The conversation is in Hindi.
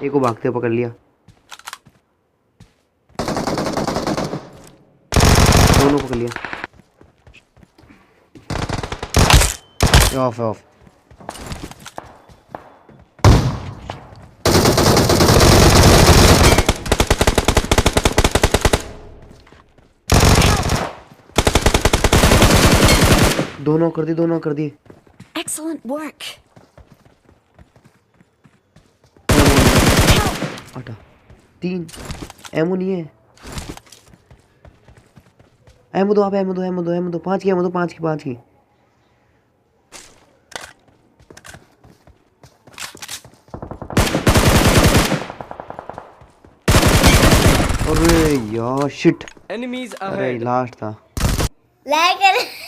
एक को भागते पकड़ लिया, दोनों पकड़ लिया। ऑफ है ऑफ। दोनों कर दी, दोनों कर दी। Excellent work. हटा, 3 एमो नहीं है। एमो दो आप, एमो दो, एमो दो, एमो दो, 5 की एमो दो, 5 की, 5 की। अरे यार शिट, Enemies अरे ahead. लास्ट था। Like it.